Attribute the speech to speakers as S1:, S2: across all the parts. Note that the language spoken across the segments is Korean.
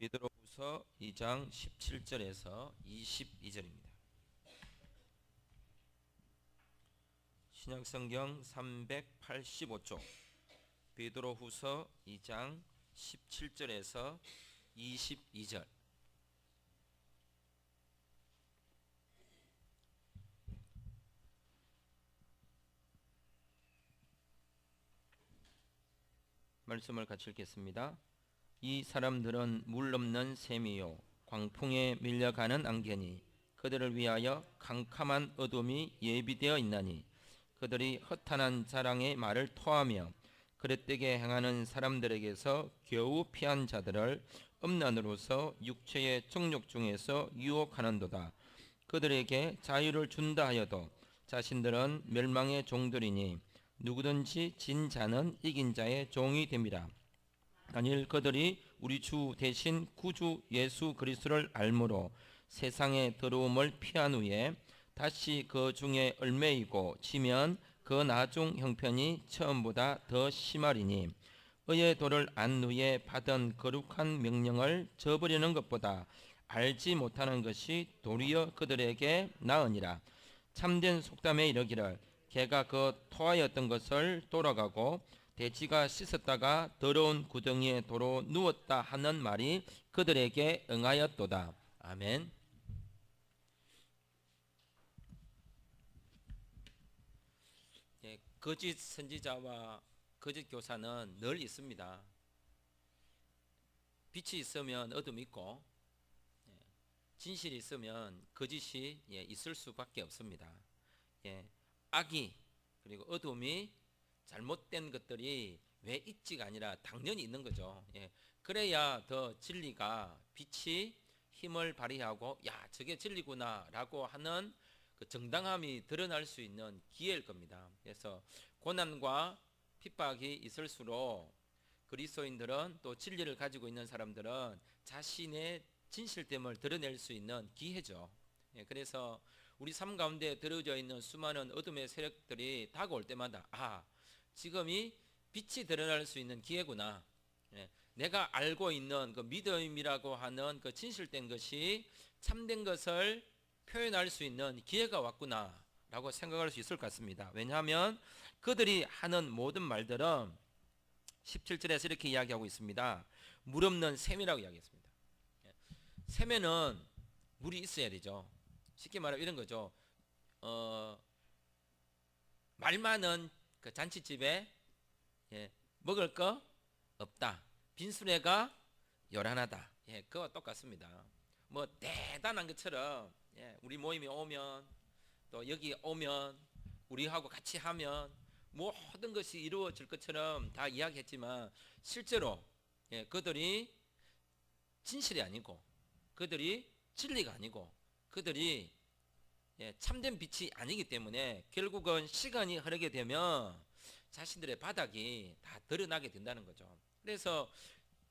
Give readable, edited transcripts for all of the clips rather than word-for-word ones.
S1: 베드로후서 2장 17절에서 22절입니다. 신약성경 385쪽 베드로후서 2장 17절에서 22절. 말씀을 같이 읽겠습니다. 이 사람들은 물 없는 샘이요 광풍에 밀려가는 안개니 그들을 위하여 캄캄한 어둠이 예비되어 있나니 그들이 허탄한 자랑의 말을 토하며 그릇되게 행하는 사람들에게서 겨우 피한 자들을 음란으로서 육체의 정욕 중에서 유혹하는도다. 그들에게 자유를 준다 하여도 자신들은 멸망의 종들이니 누구든지 진 자는 이긴 자의 종이 됩니다. 만일 그들이 우리 주 대신 구주 예수 그리스도를 알므로 세상의 더러움을 피한 후에 다시 그 중에 얽매이고 지면 그 나중 형편이 처음보다 더 심하리니 의의 도를 안 후에 받은 거룩한 명령을 저버리는 것보다 알지 못하는 것이 도리어 그들에게 나으니라. 참된 속담에 이르기를 개가 그 토하였던 것을 돌아가고 돼지가 씻었다가 더러운 구덩이에 도로 누웠다 하는 말이 그들에게 응하였도다. 아멘. 거짓 선지자와 거짓 교사는 늘 있습니다. 빛이 있으면 어둠이 있고 진실이 있으면 거짓이 있을 수밖에 없습니다. 악이 그리고 어둠이 잘못된 것들이 왜 있지가 아니라 당연히 있는 거죠. 그래야 더 진리가 빛이 힘을 발휘하고 야 저게 진리구나 라고 하는 그 정당함이 드러날 수 있는 기회일 겁니다. 그래서 고난과 핍박이 있을수록 그리스도인들은 또 진리를 가지고 있는 사람들은 자신의 진실됨을 드러낼 수 있는 기회죠. 그래서 우리 삶 가운데 들어져 있는 수많은 어둠의 세력들이 다가올 때마다 지금이 빛이 드러날 수 있는 기회구나. 내가 알고 있는 그 믿음이라고 하는 그 진실된 것이 참된 것을 표현할 수 있는 기회가 왔구나 라고 생각할 수 있을 것 같습니다. 왜냐하면 그들이 하는 모든 말들은 17절에서 이렇게 이야기하고 있습니다. 물 없는 샘이라고 이야기했습니다. 샘에는 물이 있어야 되죠. 쉽게 말하면 이런 거죠. 말 많은 그 잔치집에 먹을 거 없다. 빈수레가 요란하다. 그거와 똑같습니다. 뭐 대단한 것처럼 우리 모임에 오면 또 여기 오면 우리하고 같이 하면 모든 것이 이루어질 것처럼 다 이야기했지만 실제로 그들이 진실이 아니고 그들이 진리가 아니고 그들이 참된 빛이 아니기 때문에 결국은 시간이 흐르게 되면 자신들의 바닥이 다 드러나게 된다는 거죠. 그래서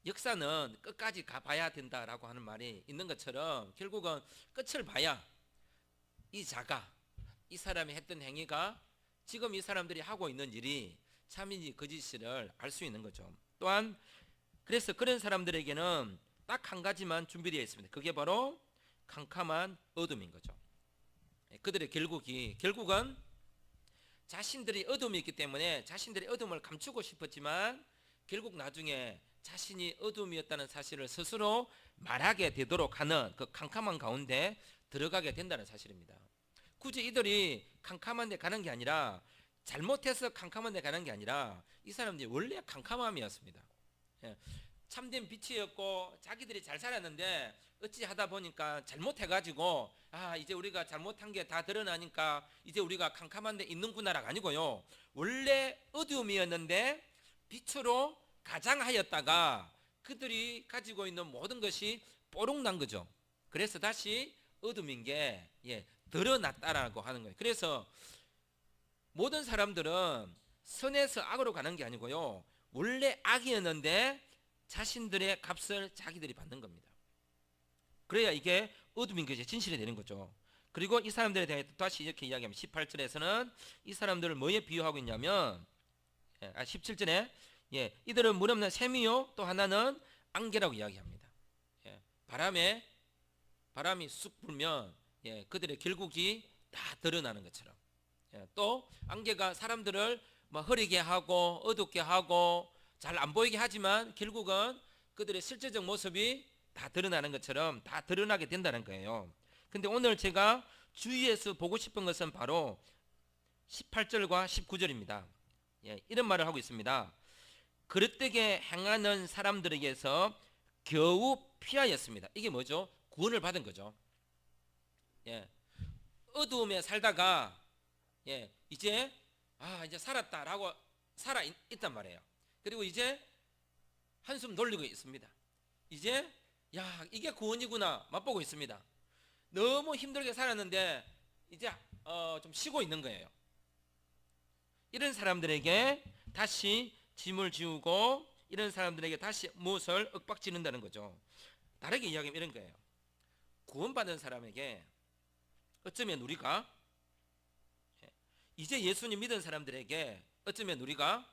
S1: 역사는 끝까지 가봐야 된다라고 하는 말이 있는 것처럼 결국은 끝을 봐야 이 자가 이 사람이 했던 행위가 지금 이 사람들이 하고 있는 일이 참인지 거짓인지를 알 수 있는 거죠. 또한 그래서 그런 사람들에게는 딱 한 가지만 준비되어 있습니다. 그게 바로 캄캄한 어둠인 거죠. 그들의 결국은 자신들이 어둠이 있기 때문에 자신들의 어둠을 감추고 싶었지만 결국 나중에 자신이 어둠이었다는 사실을 스스로 말하게 되도록 하는 그 캄캄한 가운데 들어가게 된다는 사실입니다. 굳이 이들이 캄캄한 데 가는 게 아니라 잘못해서 캄캄한 데 가는 게 아니라 이 사람들이 원래 캄캄함이었습니다. 참된 빛이었고 자기들이 잘 살았는데 어찌 하다 보니까 잘못해가지고 이제 우리가 잘못한 게 다 드러나니까 이제 우리가 캄캄한 데 있는구나가 아니고요. 원래 어둠이었는데 빛으로 가장하였다가 그들이 가지고 있는 모든 것이 뽀록 난 거죠. 그래서 다시 어둠인 게 드러났다라고 하는 거예요. 그래서 모든 사람들은 선에서 악으로 가는 게 아니고요. 원래 악이었는데 자신들의 값을 자기들이 받는 겁니다. 그래야 이게 어둠인 것이 진실이 되는 거죠. 그리고 이 사람들에 대해 다시 이렇게 이야기하면 18절에서는 이 사람들을 뭐에 비유하고 있냐면 17절에 이들은 물 없는 샘이요 또 하나는 안개라고 이야기합니다. 바람이 쑥 불면 그들의 결국이 다 드러나는 것처럼, 또 안개가 사람들을 막 흐리게 하고 어둡게 하고 잘 안 보이게 하지만 결국은 그들의 실제적 모습이 다 드러나는 것처럼 다 드러나게 된다는 거예요. 근데 오늘 제가 주위에서 보고 싶은 것은 바로 18절과 19절입니다. 이런 말을 하고 있습니다. 그릇되게 행하는 사람들에게서 겨우 피하였습니다. 이게 뭐죠? 구원을 받은 거죠. 어두움에 살다가 이제 이제 살았다라고 살아 있단 말이에요. 그리고 이제 한숨 돌리고 있습니다. 이제 이게 구원이구나 맛보고 있습니다. 너무 힘들게 살았는데 이제 좀 쉬고 있는 거예요. 이런 사람들에게 다시 짐을 지우고 이런 사람들에게 다시 무엇을 윽박지른다는 거죠. 다르게 이야기하면 이런 거예요. 구원받은 사람에게 어쩌면 우리가 이제 예수님 믿은 사람들에게 어쩌면 우리가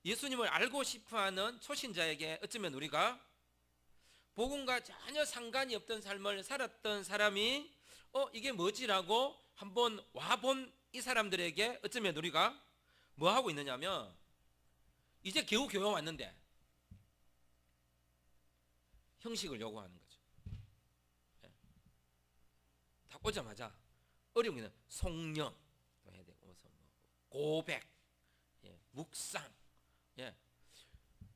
S1: 예수님을 알고 싶어하는 초신자에게 어쩌면 우리가 복음과 전혀 상관이 없던 삶을 살았던 사람이 이게 뭐지라고 한번 와본 이 사람들에게 어쩌면 우리가 뭐 하고 있느냐면 이제 겨우 교회 왔는데 형식을 요구하는 거죠. 다 오자마자 어려운 게 성령 또 해야 되고 고백, 묵상.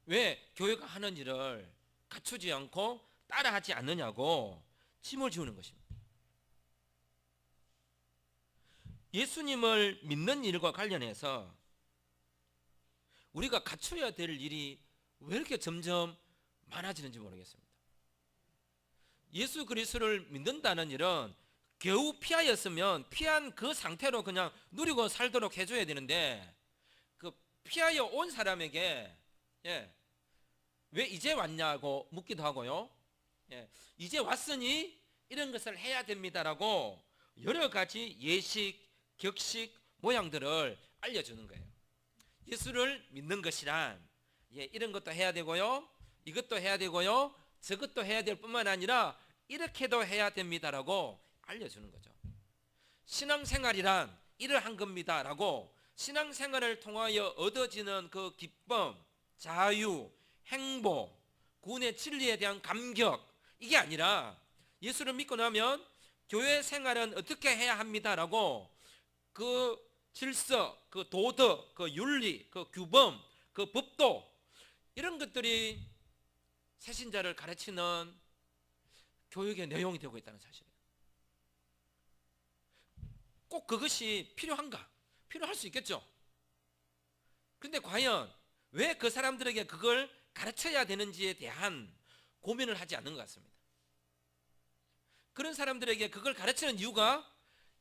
S1: 왜 교회가 하는 일을 갖추지 않고 따라하지 않느냐고 짐을 지우는 것입니다. 예수님을 믿는 일과 관련해서 우리가 갖춰야 될 일이 왜 이렇게 점점 많아지는지 모르겠습니다. 예수 그리스도를 믿는다는 일은 겨우 피하였으면 피한 그 상태로 그냥 누리고 살도록 해줘야 되는데 그 피하여 온 사람에게 왜 이제 왔냐고 묻기도 하고요. 이제 왔으니 이런 것을 해야 됩니다라고 여러 가지 예식, 격식, 모양들을 알려주는 거예요. 예수를 믿는 것이란 이런 것도 해야 되고요, 이것도 해야 되고요, 저것도 해야 될 뿐만 아니라 이렇게도 해야 됩니다라고 알려주는 거죠. 신앙생활이란 이러한 겁니다라고 신앙생활을 통하여 얻어지는 그 기쁨, 자유, 행복, 구원의 진리에 대한 감격, 이게 아니라 예수를 믿고 나면 교회 생활은 어떻게 해야 합니다라고 그 질서, 그 도덕, 그 윤리, 그 규범, 그 법도, 이런 것들이 새신자를 가르치는 교육의 내용이 되고 있다는 사실이에요. 꼭 그것이 필요한가? 필요할 수 있겠죠. 그런데 과연 왜 그 사람들에게 그걸 가르쳐야 되는지에 대한 고민을 하지 않는 것 같습니다. 그런 사람들에게 그걸 가르치는 이유가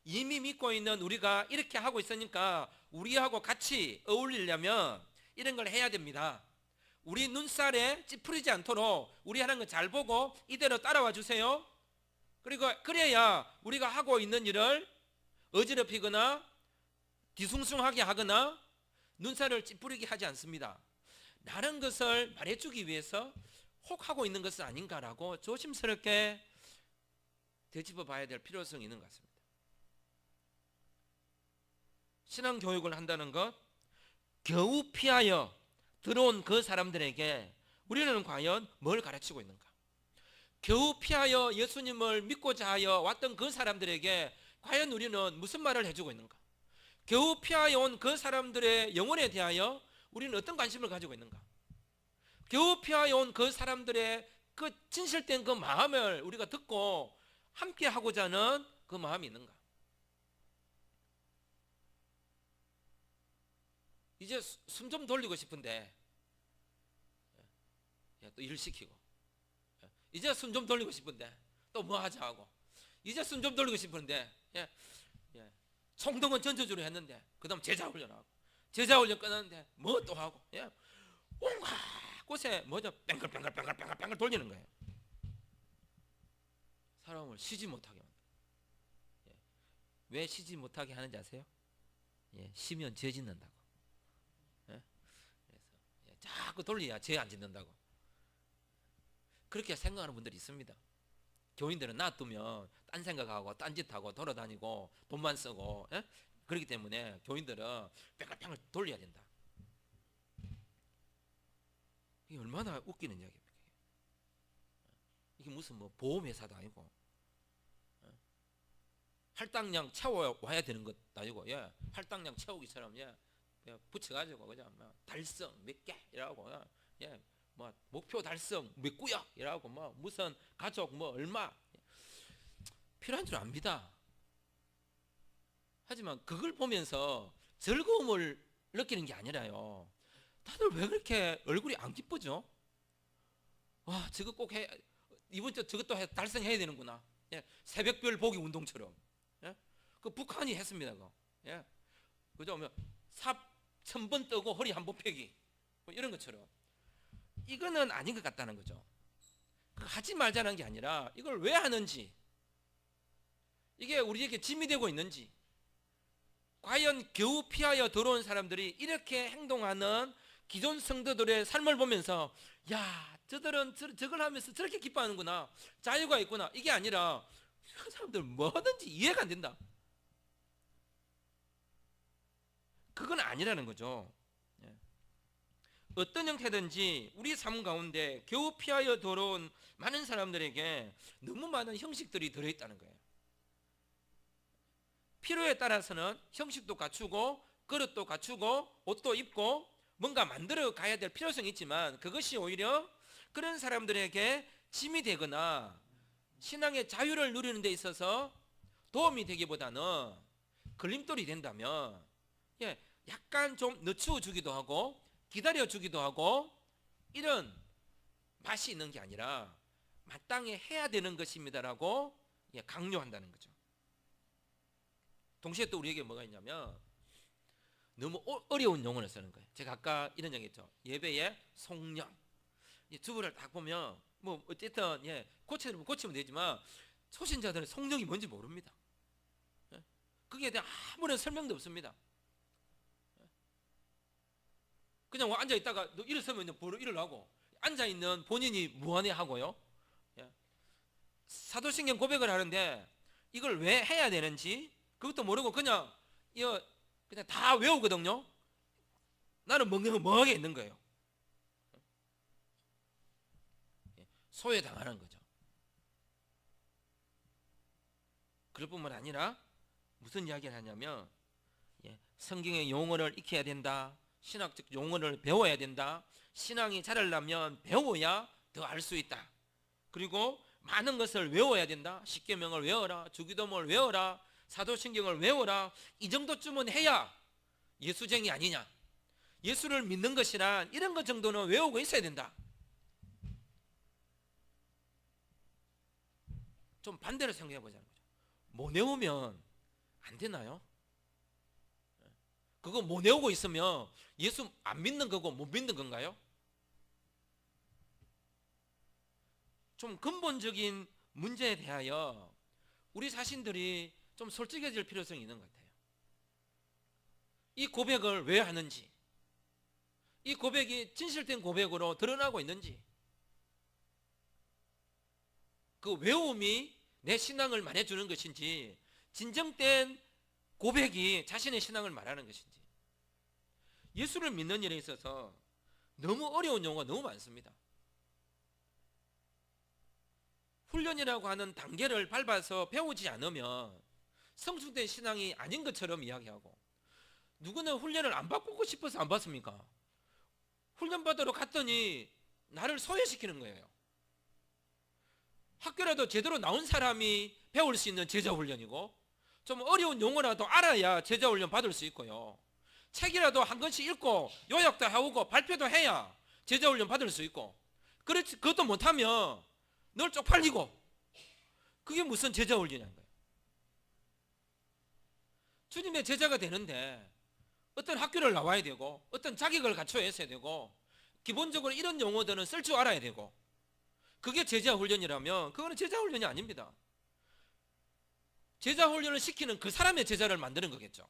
S1: 이미 믿고 있는 우리가 이렇게 하고 있으니까 우리하고 같이 어울리려면 이런 걸 해야 됩니다. 우리 눈살에 찌푸리지 않도록 우리 하는 거 잘 보고 이대로 따라와 주세요. 그리고 그래야 우리가 하고 있는 일을 어지럽히거나 뒤숭숭하게 하거나 눈살을 찌푸리게 하지 않습니다. 라는 것을 말해주기 위해서 혹 하고 있는 것은 아닌가라고 조심스럽게 되짚어 봐야 될 필요성이 있는 것 같습니다. 신앙교육을 한다는 것, 겨우 피하여 들어온 그 사람들에게 우리는 과연 뭘 가르치고 있는가? 겨우 피하여 예수님을 믿고자 하여 왔던 그 사람들에게 과연 우리는 무슨 말을 해주고 있는가? 겨우 피하여 온 그 사람들의 영혼에 대하여 우리는 어떤 관심을 가지고 있는가? 겨우 피하여 온 그 사람들의 그 진실된 그 마음을 우리가 듣고 함께 하고자 하는 그 마음이 있는가? 이제 숨 좀 돌리고 싶은데 또 일 시키고, 이제 숨 좀 돌리고 싶은데 또 뭐 하자 하고, 이제 숨 좀 돌리고 싶은데 총동은 전투주로 했는데 그 다음 제자훈련하고, 제자훈련 끝났는데 뭐 또 하고, 온갖 곳에 뭐죠? 뺑글뺑글 돌리는 거예요. 사람을 쉬지 못하게 만들어요. 왜 쉬지 못하게 하는지 아세요? 쉬면 죄 짓는다고. 그래서 자꾸 돌려야 죄 안 짓는다고. 그렇게 생각하는 분들이 있습니다. 교인들은 놔두면 딴 생각하고 딴짓하고 돌아다니고 돈만 쓰고, 예? 그렇기 때문에 교인들은 뺑글뺑글 돌려야 된다. 이게 얼마나 웃기는 이야기입니까? 이게 무슨 뭐 보험회사도 아니고, 할당량 채워와야 되는 것도 아니고, 예, 할당량 채우기처럼, 예, 붙여가지고 그냥 뭐 달성 몇 개 이라고, 예, 뭐 목표 달성 몇 구역 이라고, 뭐 무슨 가족 뭐 얼마 필요한 줄 압니다. 하지만 그걸 보면서 즐거움을 느끼는 게 아니라요, 다들 왜 그렇게 얼굴이 안 기쁘죠? 와, 저거 꼭 해, 이번 주 저것도 달성해야 되는구나. 예, 새벽별 보기 운동처럼. 예? 그 북한이 했습니다. 그거. 예? 그죠? 삽 1000번 뜨고 허리 한 번 펴기, 뭐 이런 것처럼. 이거는 아닌 것 같다는 거죠. 하지 말자는 게 아니라 이걸 왜 하는지, 이게 우리에게 짐이 되고 있는지, 과연 겨우 피하여 들어온 사람들이 이렇게 행동하는 기존 성도들의 삶을 보면서, 야, 저들은 저걸 하면서 저렇게 기뻐하는구나, 자유가 있구나, 이게 아니라 그 사람들 뭐든지 이해가 안 된다. 그건 아니라는 거죠. 어떤 형태든지 우리 삶 가운데 겨우 피하여 들어온 많은 사람들에게 너무 많은 형식들이 들어있다는 거예요. 필요에 따라서는 형식도 갖추고 그릇도 갖추고 옷도 입고 뭔가 만들어 가야 될 필요성이 있지만, 그것이 오히려 그런 사람들에게 짐이 되거나 신앙의 자유를 누리는 데 있어서 도움이 되기보다는 걸림돌이 된다면, 예, 약간 좀 늦추어 주기도 하고 기다려 주기도 하고, 이런 맛이 있는 게 아니라 마땅히 해야 되는 것입니다라고, 예, 강요한다는 거죠. 동시에 또 우리에게 뭐가 있냐면, 너무 어려운 용어를 쓰는 거예요. 제가 아까 이런 얘기 했죠. 예배의 속령. 주부를 딱 보면 뭐 어쨌든, 예, 고치면 되지만 초신자들은 속령이 뭔지 모릅니다. 예? 거기에 대한 아무런 설명도 없습니다. 그냥 앉아 있다가 일어서면 바로 일어나고, 앉아 있는 본인이 무안해 하고요. 예? 사도신경 고백을 하는데 이걸 왜 해야 되는지 그것도 모르고 그냥 다 외우거든요. 나는 멍하게 있는 거예요. 소외당하는 거죠. 그럴 뿐만 아니라 무슨 이야기를 하냐면, 성경의 용어를 익혀야 된다, 신학적 용어를 배워야 된다, 신앙이 자라려면 배워야 더 알 수 있다, 그리고 많은 것을 외워야 된다, 십계명을 외워라, 주기도문을 외워라, 사도신경을 외워라, 이 정도쯤은 해야 예수쟁이 아니냐, 예수를 믿는 것이란 이런 것 정도는 외우고 있어야 된다. 좀 반대로 생각해 보자는 거죠. 못 외우면 안 되나요? 그거 못 외우고 있으면 예수 안 믿는 거고 못 믿는 건가요? 좀 근본적인 문제에 대하여 우리 자신들이 좀 솔직해질 필요성이 있는 것 같아요. 이 고백을 왜 하는지, 이 고백이 진실된 고백으로 드러나고 있는지, 그 외움이 내 신앙을 말해주는 것인지, 진정된 고백이 자신의 신앙을 말하는 것인지. 예수를 믿는 일에 있어서 너무 어려운 용어가 너무 많습니다. 훈련이라고 하는 단계를 밟아서 배우지 않으면 성숙된 신앙이 아닌 것처럼 이야기하고, 누구는 훈련을 안 받고 싶어서 안 받습니까? 훈련 받으러 갔더니 나를 소외시키는 거예요. 학교라도 제대로 나온 사람이 배울 수 있는 제자훈련이고, 좀 어려운 용어라도 알아야 제자훈련 받을 수 있고요, 책이라도 한 권씩 읽고 요약도 해오고 발표도 해야 제자훈련 받을 수 있고, 그렇지, 그것도 못하면 늘 쪽팔리고, 그게 무슨 제자훈련인 거예요. 주님의 제자가 되는데 어떤 학교를 나와야 되고 어떤 자격을 갖춰야 했어야 되고, 기본적으로 이런 용어들은 쓸 줄 알아야 되고, 그게 제자훈련이라면 그거는 제자훈련이 아닙니다. 제자훈련을 시키는 그 사람의 제자를 만드는 거겠죠.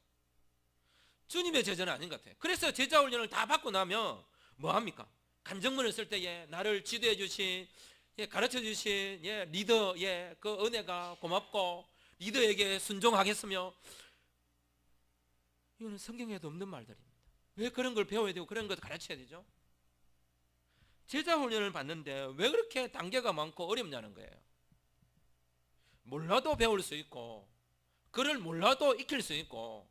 S1: 주님의 제자는 아닌 것 같아요. 그래서 제자훈련을 다 받고 나면 뭐합니까? 간증문을 쓸 때에 나를 지도해 주신 예, 가르쳐 주신 예, 리더 예, 그 은혜가 고맙고 리더에게 순종하겠으며, 이거는 성경에도 없는 말들입니다. 왜 그런 걸 배워야 되고 그런 걸 가르쳐야 되죠? 제자 훈련을 받는데 왜 그렇게 단계가 많고 어렵냐는 거예요. 몰라도 배울 수 있고, 글을 몰라도 익힐 수 있고,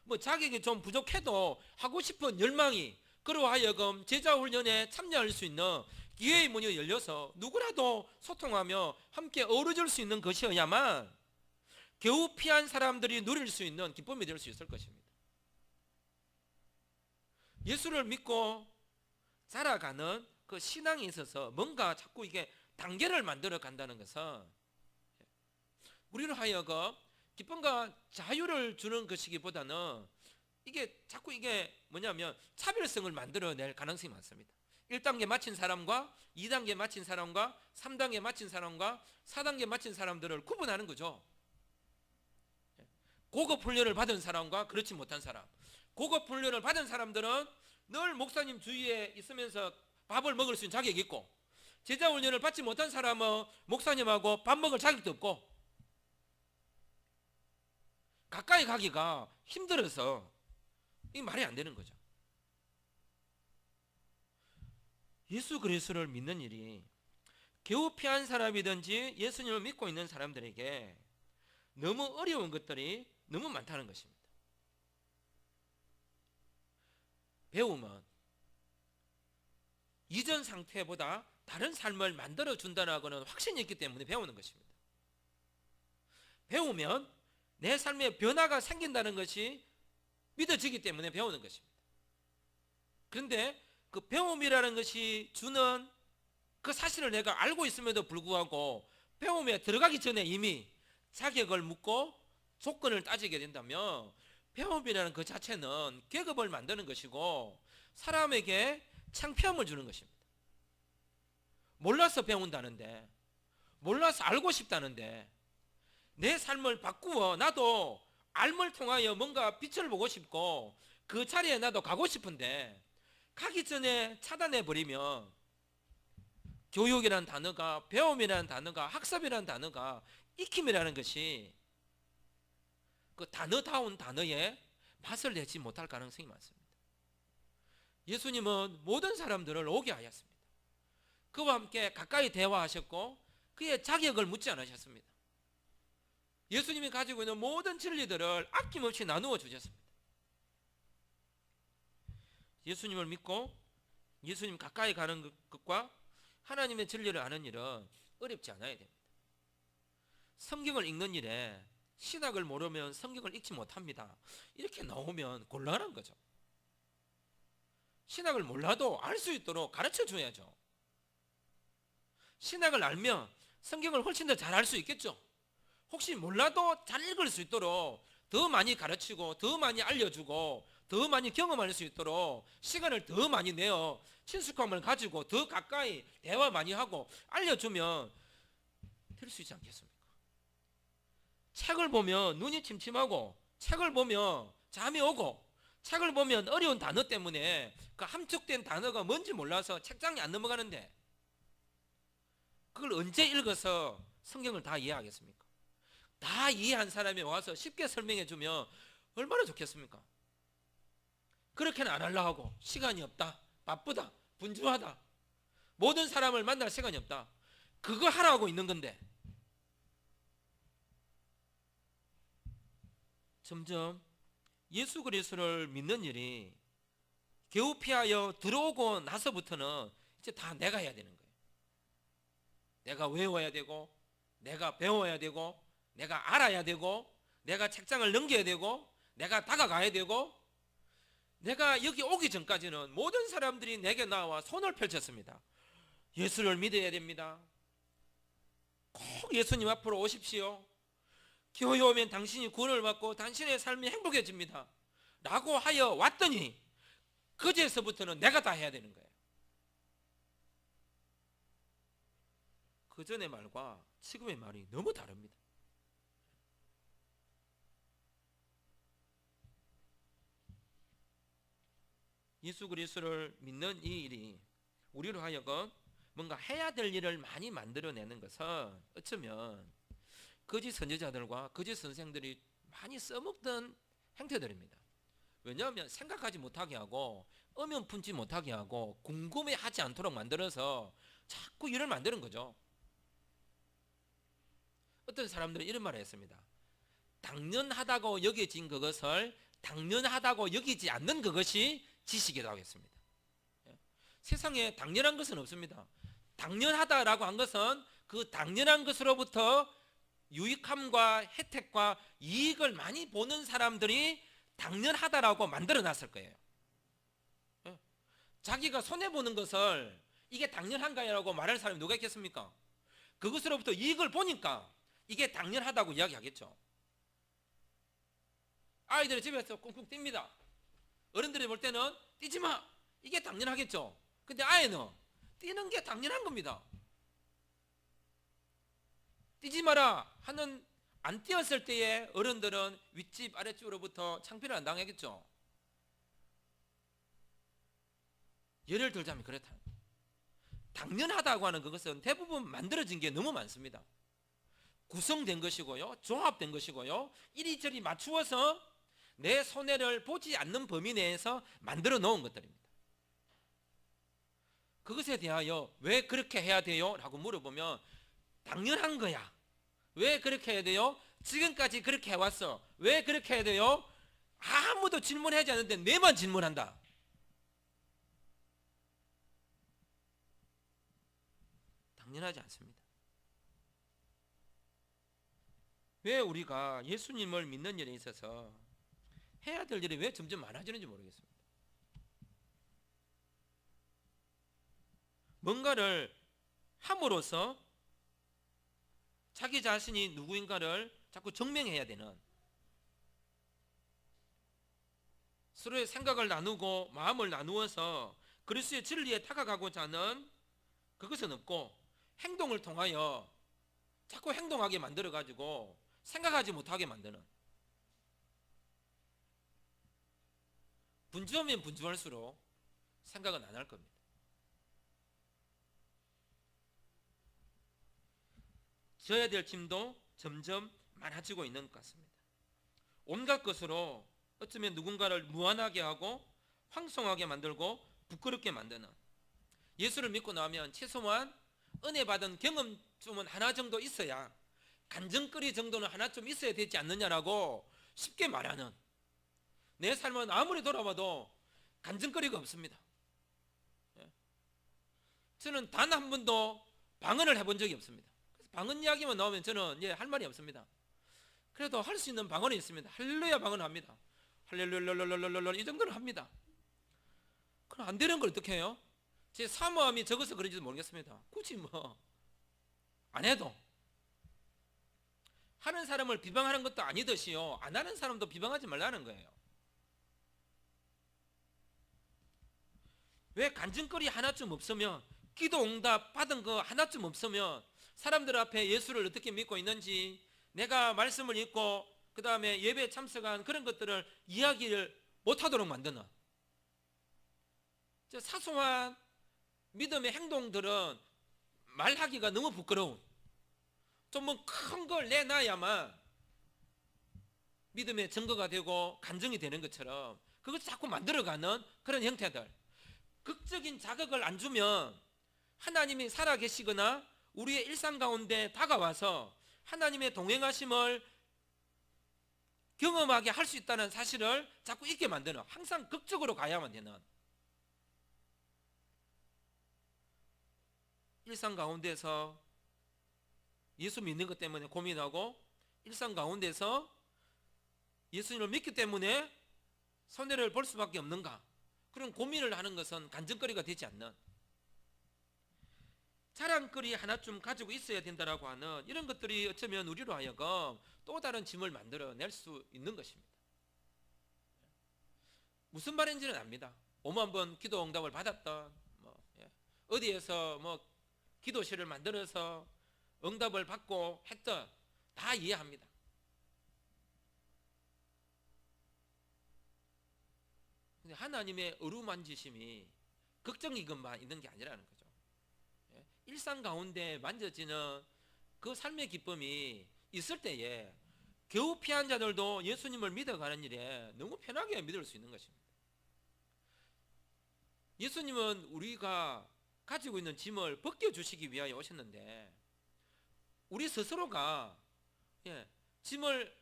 S1: 뭐 자격이 좀 부족해도 하고 싶은 열망이, 그로 하여금 제자 훈련에 참여할 수 있는 기회의 문이 열려서 누구라도 소통하며 함께 어우러질 수 있는 것이어야만 겨우 피한 사람들이 누릴 수 있는 기쁨이 될 수 있을 것입니다. 예수를 믿고 자라가는 그 신앙에 있어서 뭔가 자꾸 이게 단계를 만들어 간다는 것은 우리로 하여금 기쁨과 자유를 주는 것이기보다는 이게 자꾸 이게 뭐냐면 차별성을 만들어낼 가능성이 많습니다. 1단계 마친 사람과 2단계 마친 사람과 3단계 마친 사람과 4단계 마친 사람들을 구분하는 거죠. 고급 훈련을 받은 사람과 그렇지 못한 사람. 고급 훈련을 받은 사람들은 늘 목사님 주위에 있으면서 밥을 먹을 수 있는 자격이 있고, 제자 훈련을 받지 못한 사람은 목사님하고 밥 먹을 자격도 없고, 가까이 가기가 힘들어서 이 말이 안 되는 거죠. 예수 그리스도를 믿는 일이 겨우 피한 사람이든지 예수님을 믿고 있는 사람들에게 너무 어려운 것들이 너무 많다는 것입니다. 배움은 이전 상태보다 다른 삶을 만들어준다는 확신이 있기 때문에 배우는 것입니다. 배우면 내 삶에 변화가 생긴다는 것이 믿어지기 때문에 배우는 것입니다. 그런데 그 배움이라는 것이 주는 그 사실을 내가 알고 있음에도 불구하고 배움에 들어가기 전에 이미 자격을 묻고 조건을 따지게 된다면 배움이라는 그 자체는 계급을 만드는 것이고 사람에게 창피함을 주는 것입니다. 몰라서 배운다는데, 몰라서 알고 싶다는데, 내 삶을 바꾸어 나도 알을 통하여 뭔가 빛을 보고 싶고 그 자리에 나도 가고 싶은데 가기 전에 차단해 버리면 교육이라는 단어가, 배움이라는 단어가, 학습이라는 단어가, 익힘이라는 것이 그 단어다운 단어에 맛을 내지 못할 가능성이 많습니다. 예수님은 모든 사람들을 오게 하였습니다. 그와 함께 가까이 대화하셨고 그의 자격을 묻지 않으셨습니다. 예수님이 가지고 있는 모든 진리들을 아낌없이 나누어 주셨습니다. 예수님을 믿고 예수님 가까이 가는 것과 하나님의 진리를 아는 일은 어렵지 않아야 됩니다. 성경을 읽는 일에 신학을 모르면 성경을 읽지 못합니다, 이렇게 나오면 곤란한 거죠. 신학을 몰라도 알 수 있도록 가르쳐 줘야죠. 신학을 알면 성경을 훨씬 더 잘 알 수 있겠죠. 혹시 몰라도 잘 읽을 수 있도록 더 많이 가르치고 더 많이 알려주고 더 많이 경험할 수 있도록 시간을 더 많이 내어 친숙함을 가지고 더 가까이 대화 많이 하고 알려주면 될 수 있지 않겠습니까? 책을 보면 눈이 침침하고, 책을 보면 잠이 오고, 책을 보면 어려운 단어 때문에 그 함축된 단어가 뭔지 몰라서 책장에 안 넘어가는데 그걸 언제 읽어서 성경을 다 이해하겠습니까? 다 이해한 사람이 와서 쉽게 설명해 주면 얼마나 좋겠습니까? 그렇게는 안 하려고 하고, 시간이 없다, 바쁘다, 분주하다, 모든 사람을 만날 시간이 없다, 그거 하라고 있는 건데 점점 예수 그리스도를 믿는 일이 겨우 피하여 들어오고 나서부터는 이제 다 내가 해야 되는 거예요. 내가 외워야 되고, 내가 배워야 되고, 내가 알아야 되고, 내가 책장을 넘겨야 되고, 내가 다가가야 되고. 내가 여기 오기 전까지는 모든 사람들이 내게 나와 손을 펼쳤습니다. 예수를 믿어야 됩니다. 꼭 예수님 앞으로 오십시오. 교회 오면 당신이 구원을 받고 당신의 삶이 행복해집니다 라고 하여 왔더니 그제서부터는 내가 다 해야 되는 거예요. 그 전의 말과 지금의 말이 너무 다릅니다. 예수 그리스도를 믿는 이 일이 우리로 하여금 뭔가 해야 될 일을 많이 만들어내는 것은 어쩌면 거짓 선지자들과 거짓 선생들이 많이 써먹던 행태들입니다. 왜냐하면 생각하지 못하게 하고 의문 품지 못하게 하고 궁금해하지 않도록 만들어서 자꾸 일을 만드는 거죠. 어떤 사람들은 이런 말을 했습니다. 당연하다고 여겨진 그것을 당연하다고 여기지 않는 그것이 지식이라고 했습니다. 세상에 당연한 것은 없습니다. 당연하다라고 한 것은 그 당연한 것으로부터 유익함과 혜택과 이익을 많이 보는 사람들이 당연하다라고 만들어 놨을 거예요. 자기가 손해보는 것을 이게 당연한가요라고 말할 사람이 누가 있겠습니까? 그것으로부터 이익을 보니까 이게 당연하다고 이야기하겠죠. 아이들이 집에서 꽁꽁 뜁니다. 어른들이 볼 때는 뛰지 마, 이게 당연하겠죠. 근데 아이는 뛰는 게 당연한 겁니다. 뛰지 마라 하는, 안 뛰었을 때에 어른들은 윗집 아랫집으로부터 창피를 안 당하겠죠. 예를 들자면 그렇다. 당연하다고 하는 그것은 대부분 만들어진 게 너무 많습니다. 구성된 것이고요, 조합된 것이고요, 이리저리 맞추어서 내 손해를 보지 않는 범위 내에서 만들어 놓은 것들입니다. 그것에 대하여 왜 그렇게 해야 돼요? 라고 물어보면 당연한 거야. 왜 그렇게 해야 돼요? 지금까지 그렇게 해왔어. 왜 그렇게 해야 돼요? 아무도 질문하지 않는데 내만 질문한다. 당연하지 않습니다. 왜 우리가 예수님을 믿는 일에 있어서 해야 될 일이 왜 점점 많아지는지 모르겠습니다. 뭔가를 함으로써 자기 자신이 누구인가를 자꾸 증명해야 되는, 서로의 생각을 나누고 마음을 나누어서 그리스도의 진리에 다가가고자 하는 그것은 없고, 행동을 통하여 자꾸 행동하게 만들어가지고 생각하지 못하게 만드는, 분주하면 분주할수록 생각은 안 할 겁니다. 져야 될 짐도 점점 많아지고 있는 것 같습니다. 온갖 것으로 어쩌면 누군가를 무안하게 하고 황송하게 만들고 부끄럽게 만드는, 예수를 믿고 나면 최소한 은혜 받은 경험쯤은 하나 정도 있어야, 간증거리 정도는 하나쯤 있어야 되지 않느냐라고 쉽게 말하는, 내 삶은 아무리 돌아봐도 간증거리가 없습니다. 저는 단 한 번도 방언을 해본 적이 없습니다. 그래서 방언 이야기만 나오면 저는 할 말이 없습니다. 그래도 할 수 있는 방언이 있습니다. 할렐루야 방언을 합니다. 할렐루야 이 정도는 합니다. 그럼 안 되는 걸 어떻게 해요? 제 사모함이 적어서 그런지도 모르겠습니다. 굳이 안 해도, 하는 사람을 비방하는 것도 아니듯이요, 안 하는 사람도 비방하지 말라는 거예요. 왜 간증거리 하나쯤 없으면, 기도 응답 받은 거 하나쯤 없으면 사람들 앞에 예수를 어떻게 믿고 있는지, 내가 말씀을 읽고 그 다음에 예배에 참석한 그런 것들을 이야기를 못하도록 만드는, 사소한 믿음의 행동들은 말하기가 너무 부끄러운, 좀 큰 걸 내놔야만 믿음의 증거가 되고 간증이 되는 것처럼 그것을 자꾸 만들어가는 그런 형태들, 극적인 자극을 안 주면 하나님이 살아계시거나 우리의 일상 가운데 다가와서 하나님의 동행하심을 경험하게 할 수 있다는 사실을 자꾸 잊게 만드는, 항상 극적으로 가야만 되는, 일상 가운데서 예수 믿는 것 때문에 고민하고, 일상 가운데서 예수님을 믿기 때문에 손해를 볼 수밖에 없는가, 그런 고민을 하는 것은 간증거리가 되지 않는, 자랑거리 하나쯤 가지고 있어야 된다라고 하는 이런 것들이 어쩌면 우리로 하여금 또 다른 짐을 만들어낼 수 있는 것입니다. 무슨 말인지는 압니다. 5만 번 기도 응답을 받았던, 어디에서 기도실을 만들어서 응답을 받고 했던, 다 이해합니다. 근데 하나님의 어루만지심이 걱정이 것만 있는 게 아니라는 거죠. 일상 가운데 만져지는 그 삶의 기쁨이 있을 때에 겨우 피한 자들도 예수님을 믿어가는 일에 너무 편하게 믿을 수 있는 것입니다. 예수님은 우리가 가지고 있는 짐을 벗겨주시기 위하여 오셨는데 우리 스스로가 짐을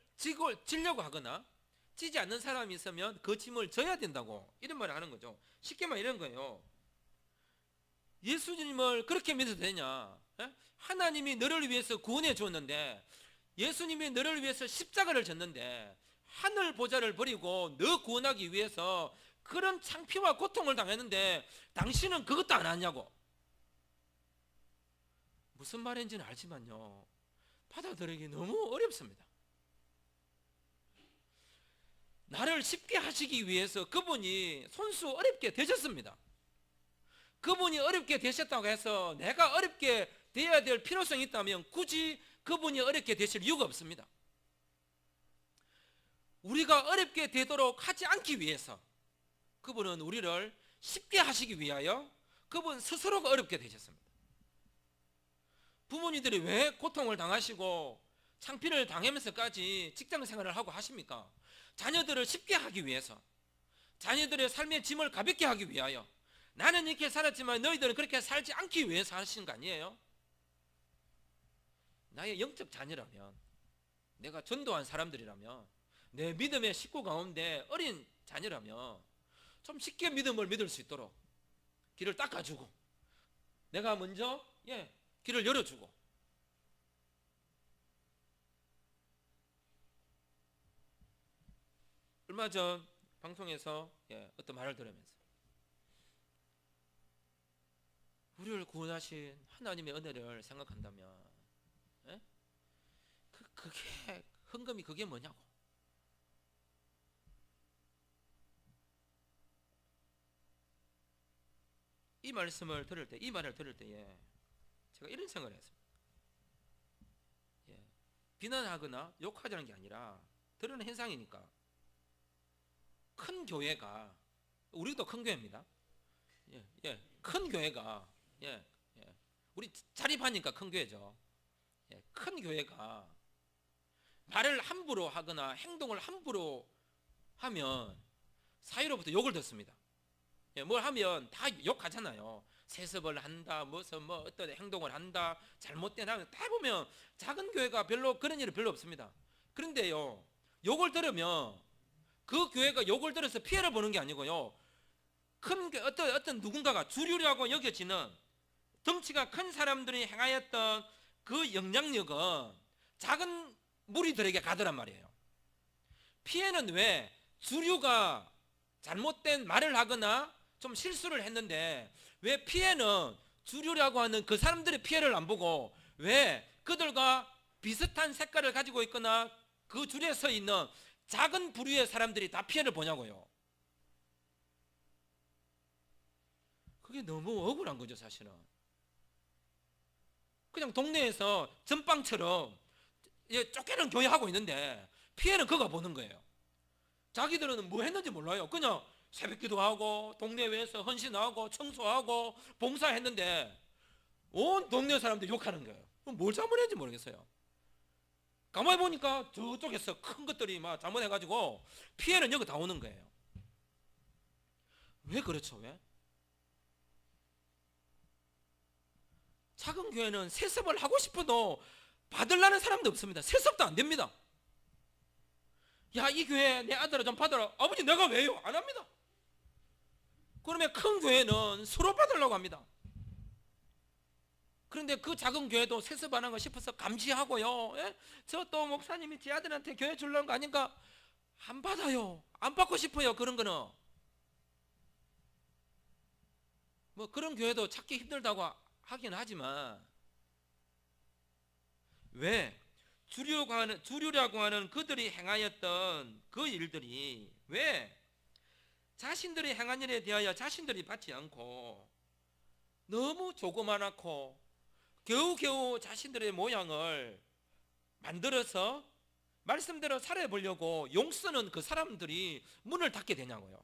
S1: 지려고 하거나 지지 않는 사람이 있으면 그 짐을 져야 된다고 이런 말을 하는 거죠. 쉽게 말하면 이런 거예요. 예수님을 그렇게 믿어도 되냐? 하나님이 너를 위해서 구원해 주었는데 예수님이 너를 위해서 십자가를 졌는데 하늘 보좌를 버리고 너 구원하기 위해서 그런 창피와 고통을 당했는데 당신은 그것도 안 하냐고. 무슨 말인지는 알지만요, 받아들이기 너무 어렵습니다. 나를 쉽게 하시기 위해서 그분이 손수 어렵게 되셨습니다. 그분이 어렵게 되셨다고 해서 내가 어렵게 되어야 될 필요성이 있다면 굳이 그분이 어렵게 되실 이유가 없습니다. 우리가 어렵게 되도록 하지 않기 위해서 그분은 우리를 쉽게 하시기 위하여 그분 스스로가 어렵게 되셨습니다. 부모님들이 왜 고통을 당하시고 창피를 당하면서까지 직장 생활을 하고 하십니까? 자녀들을 쉽게 하기 위해서, 자녀들의 삶의 짐을 가볍게 하기 위하여. 나는 이렇게 살았지만 너희들은 그렇게 살지 않기 위해서 하시는 거 아니에요? 나의 영적 자녀라면, 내가 전도한 사람들이라면, 내 믿음의 식구 가운데 어린 자녀라면 좀 쉽게 믿음을 믿을 수 있도록 길을 닦아주고, 내가 먼저 길을 열어주고. 얼마 전 방송에서 어떤 말을 들으면서 우리를 구원하신 하나님의 은혜를 생각한다면 그게 헌금이 그게 뭐냐고. 이 말씀을 들을 때, 이 말을 들을 때에 제가 이런 생각을 했습니다. 비난하거나 욕하자는 게 아니라 드러난 현상이니까. 큰 교회가, 우리도 큰 교회입니다. 큰 교회가, 우리 자립하니까 큰 교회죠. 큰 교회가 말을 함부로 하거나 행동을 함부로 하면 사회로부터 욕을 듣습니다. 뭘 하면 다 욕하잖아요. 세습을 한다, 무슨 어떤 행동을 한다, 잘못된 하면 다 보면 작은 교회가 별로 그런 일은 별로 없습니다. 그런데요, 욕을 들으면 그 교회가 욕을 들어서 피해를 보는 게 아니고요, 큰 어떤 누군가가 주류라고 여겨지는 덩치가 큰 사람들이 행하였던 그 영향력은 작은 무리들에게 가더란 말이에요. 피해는 왜 주류가 잘못된 말을 하거나 좀 실수를 했는데 왜 피해는 주류라고 하는 그 사람들의 피해를 안 보고 왜 그들과 비슷한 색깔을 가지고 있거나 그 줄에 서 있는 작은 부류의 사람들이 다 피해를 보냐고요. 그게 너무 억울한 거죠, 사실은. 그냥 동네에서 전빵처럼 쫓기는 교회 하고 있는데 피해는 그가 보는 거예요. 자기들은 뭐 했는지 몰라요. 그냥 새벽기도 하고 동네회에서 헌신하고 청소하고 봉사했는데 온 동네 사람들이 욕하는 거예요. 뭘 잘못했는지 모르겠어요. 가만히 보니까 저쪽에서 큰 것들이 막 잘못해가지고 피해는 여기 다 오는 거예요. 왜 그렇죠? 왜? 작은 교회는 세습을 하고 싶어도 받으려는 사람도 없습니다. 세습도 안 됩니다. 야, 이 교회 내 아들을 좀 받아라. 아버지, 내가 왜요? 안 합니다. 그러면 큰 교회는 서로 받으려고 합니다. 그런데 그 작은 교회도 세습 안 하고 싶어서 감시하고요. 저 또 목사님이 제 아들한테 교회 주려는 거 아닌가? 안 받아요. 안 받고 싶어요. 그런 거는. 뭐 그런 교회도 찾기 힘들다고 하긴 하지만 왜 주류라고 하는 그들이 행하였던 그 일들이 왜 자신들이 행한 일에 대하여 자신들이 받지 않고 너무 조그만하고 겨우겨우 자신들의 모양을 만들어서 말씀대로 살아보려고 용쓰는 그 사람들이 문을 닫게 되냐고요.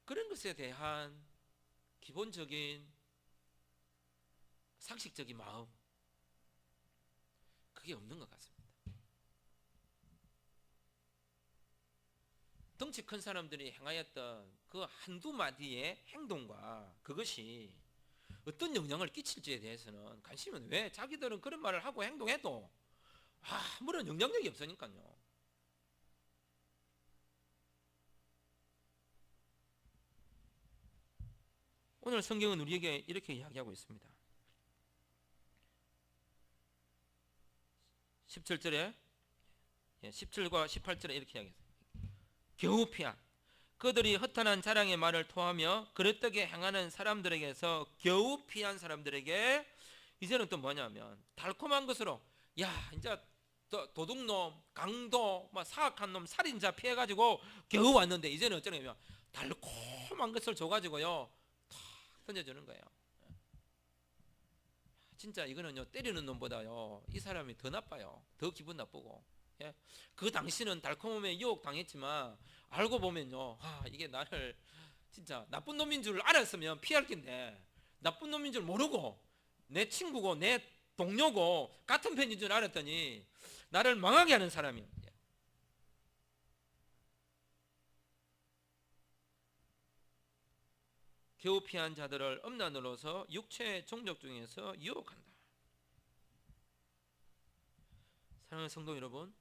S1: 그런 것에 대한 기본적인 상식적인 마음, 그게 없는 것 같습니다. 덩치 큰 사람들이 행하였던 그 한두 마디의 행동과 그것이 어떤 영향을 끼칠지에 대해서는 관심은, 왜 자기들은 그런 말을 하고 행동해도 아무런 영향력이 없으니까요. 오늘 성경은 우리에게 이렇게 이야기하고 있습니다. 17절에 17과 18절에 이렇게 이야기했어요. 겨우 피한 그들이 허탄한 자랑의 말을 토하며 그릇되게 행하는 사람들에게서 겨우 피한 사람들에게 이제는 또 뭐냐면 달콤한 것으로, 야 이제 도둑놈, 강도, 사악한 놈, 살인자 피해가지고 겨우 왔는데 이제는 어쩌냐면 달콤한 것을 줘가지고요 탁 던져주는 거예요. 진짜 이거는요, 때리는 놈보다요 이 사람이 더 나빠요. 더 기분 나쁘고. 예? 그 당시는 달콤함에 유혹 당했지만 알고 보면요, 이게 나를 진짜 나쁜 놈인 줄 알았으면 피할 텐데, 나쁜 놈인 줄 모르고 내 친구고 내 동료고 같은 편인 줄 알았더니 나를 망하게 하는 사람이에요. 겨우 피한 자들을 음란으로서 육체의 종족 중에서 유혹한다. 사랑하는 성도 여러분,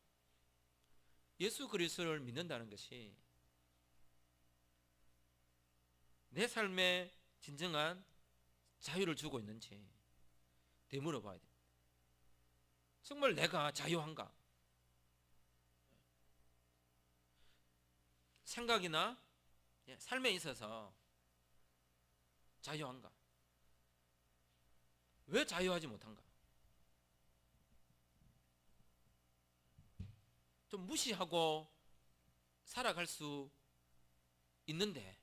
S1: 예수 그리스도를 믿는다는 것이 내 삶에 진정한 자유를 주고 있는지 되물어 봐야 됩니다. 정말 내가 자유한가? 생각이나 삶에 있어서 자유한가? 왜 자유하지 못한가? 좀 무시하고 살아갈 수 있는데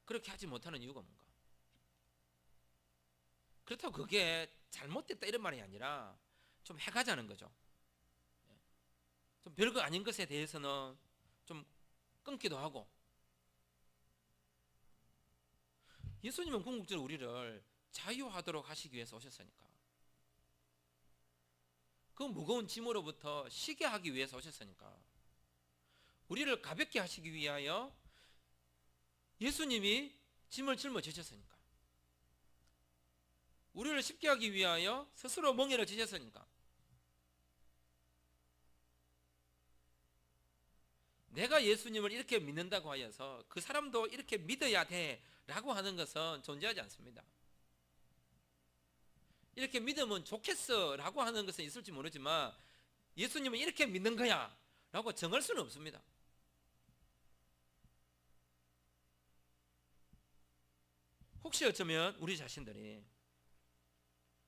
S1: 그렇게 하지 못하는 이유가 뭔가? 그렇다고 그게 잘못됐다 이런 말이 아니라 좀 해가자는 거죠. 좀 별거 아닌 것에 대해서는 좀 끊기도 하고. 예수님은 궁극적으로 우리를 자유하도록 하시기 위해서 오셨으니까, 그 무거운 짐으로부터 쉬게 하기 위해서 오셨으니까, 우리를 가볍게 하시기 위하여 예수님이 짐을 짊어지셨으니까, 우리를 쉽게 하기 위하여 스스로 멍에를 지셨으니까, 내가 예수님을 이렇게 믿는다고 하여서 그 사람도 이렇게 믿어야 돼 라고 하는 것은 존재하지 않습니다. 이렇게 믿으면 좋겠어 라고 하는 것은 있을지 모르지만 예수님은 이렇게 믿는 거야 라고 정할 수는 없습니다. 혹시 어쩌면 우리 자신들이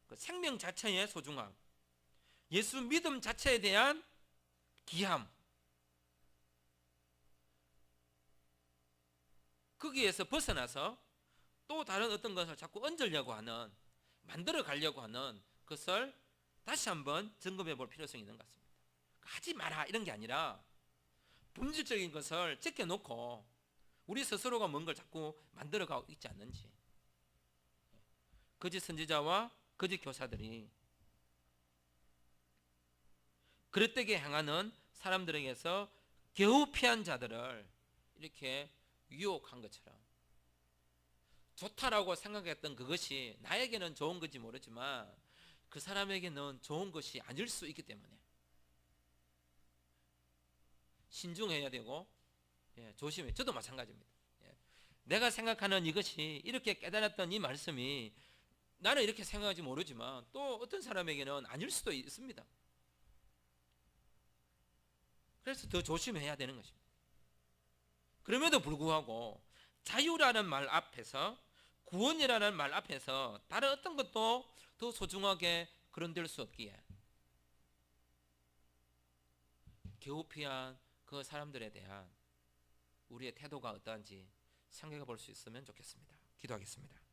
S1: 그 생명 자체의 소중함, 예수 믿음 자체에 대한 귀함, 거기에서 벗어나서 또 다른 어떤 것을 자꾸 얹으려고 하는, 만들어 가려고 하는 것을 다시 한번 점검해 볼 필요성이 있는 것 같습니다. 하지 마라 이런 게 아니라 본질적인 것을 제껴놓고 우리 스스로가 뭔가를 자꾸 만들어가고 있지 않는지. 거짓 선지자와 거짓 교사들이 그릇되게 향하는 사람들에게서 겨우 피한 자들을 이렇게 유혹한 것처럼, 좋다라고 생각했던 그것이 나에게는 좋은 건지 모르지만 그 사람에게는 좋은 것이 아닐 수 있기 때문에 신중해야 되고, 조심해. 저도 마찬가지입니다. 내가 생각하는 이것이, 이렇게 깨달았던 이 말씀이 나는 이렇게 생각하지 모르지만 또 어떤 사람에게는 아닐 수도 있습니다. 그래서 더 조심해야 되는 것입니다. 그럼에도 불구하고 자유라는 말 앞에서, 구원이라는 말 앞에서 다른 어떤 것도 더 소중하게 거론될 수 없기에 겨우 피한 그 사람들에 대한 우리의 태도가 어떠한지 생각해 볼 수 있으면 좋겠습니다. 기도하겠습니다.